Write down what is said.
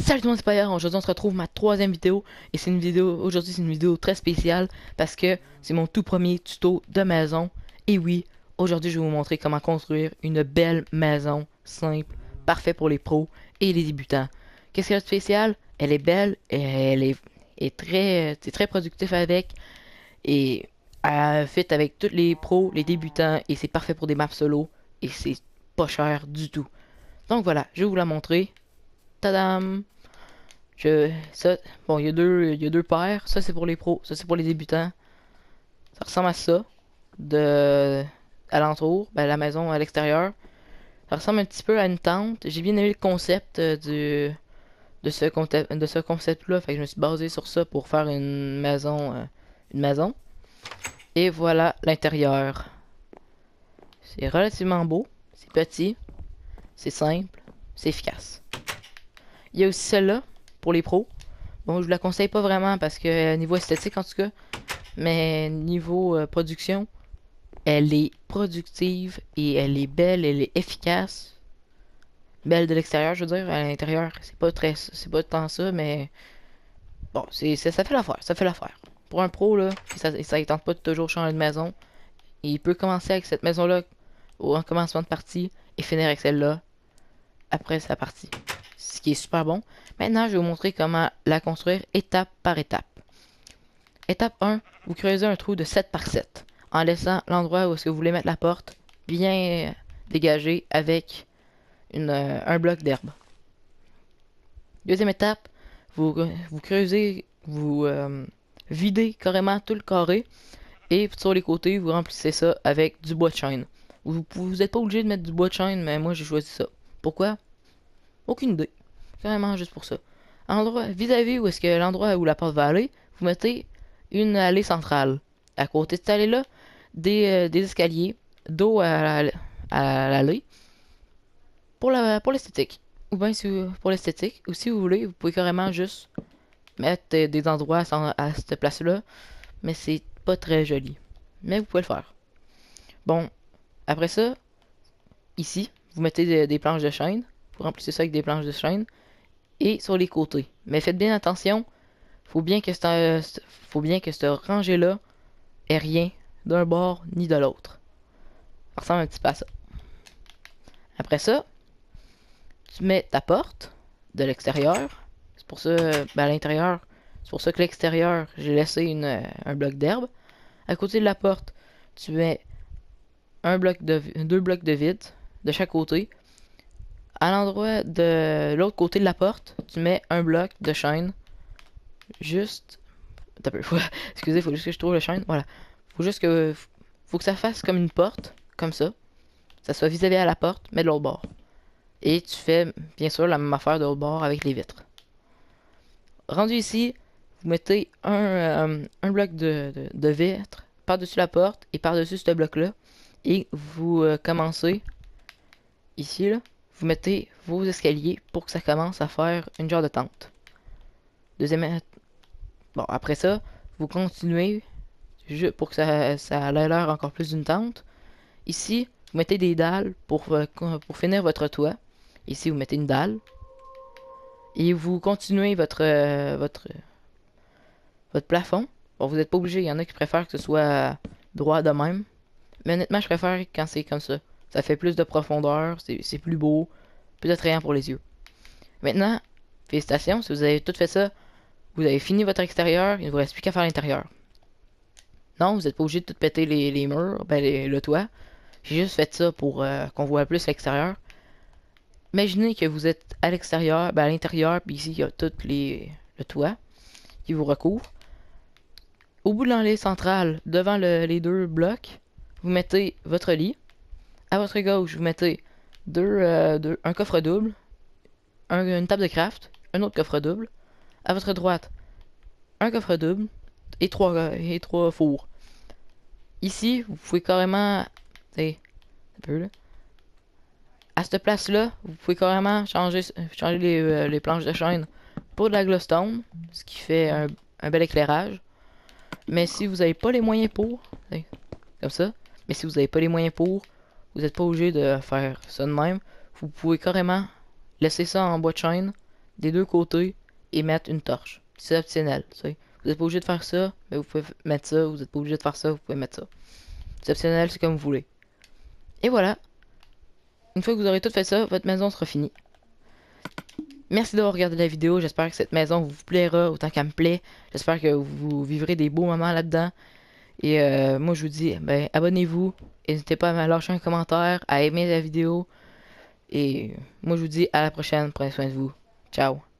Salut tout le monde, c'est Payeur. Aujourd'hui on se retrouve ma troisième vidéo et c'est une vidéo, aujourd'hui c'est une vidéo très spéciale parce que c'est mon tout premier tuto de maison. Et oui, aujourd'hui je vais vous montrer comment construire une belle maison simple, parfait pour les pros et les débutants. Qu'est-ce qu'elle a de spécial? Elle est belle et est très, c'est très productif avec et elle fit avec tous les pros, les débutants et c'est parfait pour des maps solo et c'est pas cher du tout. Donc voilà, je vais vous la montrer. Tadam! Ça, bon, il y a deux paires. Ça, c'est pour les pros. Ça, c'est pour les débutants. Ça ressemble à ça. De, à l'entour, ben, la maison à l'extérieur. Ça ressemble un petit peu à une tente. J'ai bien aimé le concept de ce concept-là. Fait que je me suis basé sur ça pour faire une maison, une maison. Et voilà l'intérieur. C'est relativement beau. C'est petit. C'est simple. C'est efficace. Il y a aussi celle-là pour les pros. Bon, je vous la conseille pas vraiment parce que niveau esthétique en tout cas, mais niveau production, elle est productive et elle est belle, elle est efficace. Belle de l'extérieur, je veux dire, à l'intérieur, c'est pas tant ça, mais bon, ça fait l'affaire, ça fait l'affaire. Pour un pro là, ça ne tente pas de toujours changer de maison, il peut commencer avec cette maison-là au commencement de partie et finir avec celle-là après sa partie. Ce qui est super bon. Maintenant, je vais vous montrer comment la construire étape par étape. Étape 1, vous creusez un trou de 7 par 7 en laissant l'endroit où est-ce que vous voulez mettre la porte bien dégagé avec un bloc d'herbe. Deuxième étape, vous creusez, vous videz carrément tout le carré et sur les côtés, vous remplissez ça avec du bois de chêne. Vous êtes pas obligé de mettre du bois de chêne, mais moi j'ai choisi ça. Pourquoi? Aucune idée. Carrément juste pour ça. Endroit, vis-à-vis où est-ce que l'endroit où la porte va aller, vous mettez une allée centrale. À côté de cette allée-là, des escaliers dos à l'allée pour l'esthétique. Ou bien pour l'esthétique. Ou si vous voulez, vous pouvez carrément juste mettre des endroits à cette place-là. Mais c'est pas très joli. Mais vous pouvez le faire. Bon, après ça, ici, vous mettez des planches de chêne. Vous remplissez ça avec des planches de chêne. Et sur les côtés. Mais faites bien attention, faut bien que cette rangée-là ait rien d'un bord ni de l'autre. Ça ressemble un petit peu à ça. Après ça, tu mets ta porte de l'extérieur. C'est pour ça, ben à l'intérieur, c'est pour ça que l'extérieur, j'ai laissé un bloc d'herbe. À côté de la porte, tu mets deux blocs de vide de chaque côté. À l'endroit de l'autre côté de la porte, tu mets un bloc de chêne. Juste. Excusez, faut juste que je trouve le chêne. Voilà. Faut juste que. Faut que ça fasse comme une porte, comme ça. Ça soit vis-à-vis à la porte, mais de l'autre bord. Et tu fais, bien sûr, la même affaire de l'autre bord avec les vitres. Rendu ici, vous mettez un bloc de vitre par-dessus la porte et par-dessus ce bloc-là. Et vous commencez ici, là. Vous mettez vos escaliers pour que ça commence à faire une genre de tente. Deuxième. Bon, après ça, vous continuez pour que ça ait l'air encore plus d'une tente. Ici, vous mettez des dalles pour finir votre toit. Ici, vous mettez une dalle. Et vous continuez votre plafond. Bon, vous n'êtes pas obligé. Il y en a qui préfèrent que ce soit droit de même. Mais honnêtement, je préfère quand c'est comme ça. Ça fait plus de profondeur, c'est plus beau, plus attrayant pour les yeux. Maintenant, félicitations, si vous avez tout fait ça, vous avez fini votre extérieur, il ne vous reste plus qu'à faire l'intérieur. Non, vous n'êtes pas obligé de tout péter les murs, le toit. J'ai juste fait ça pour qu'on voit plus l'extérieur. Imaginez que vous êtes à l'extérieur, à l'intérieur, puis ici il y a tout le toit qui vous recouvre. Au bout de l'allée centrale, devant les deux blocs, vous mettez votre lit. À votre gauche, vous mettez un coffre double, une table de craft, un autre coffre double. À votre droite, un coffre double et trois fours. Ici, vous pouvez carrément, un peu là. À cette place-là, vous pouvez carrément changer les planches de chêne pour de la glowstone, ce qui fait un bel éclairage. Mais si vous n'avez pas les moyens pour, comme ça, mais si vous n'avez pas les moyens pour, vous n'êtes pas obligé de faire ça de même. Vous pouvez carrément laisser ça en bois de chêne, des deux côtés et mettre une torche. C'est optionnel, tu sais. Vous n'êtes pas obligé de faire ça, mais vous pouvez mettre ça. Vous n'êtes pas obligé de faire ça, vous pouvez mettre ça. C'est optionnel, c'est comme vous voulez. Et voilà. Une fois que vous aurez tout fait ça, votre maison sera finie. Merci d'avoir regardé la vidéo. J'espère que cette maison vous plaira autant qu'elle me plaît. J'espère que vous vivrez des beaux moments là-dedans. Et moi, je vous dis, ben, abonnez-vous. N'hésitez pas à me lâcher un commentaire, à aimer la vidéo. Et moi, je vous dis à la prochaine. Prenez soin de vous. Ciao.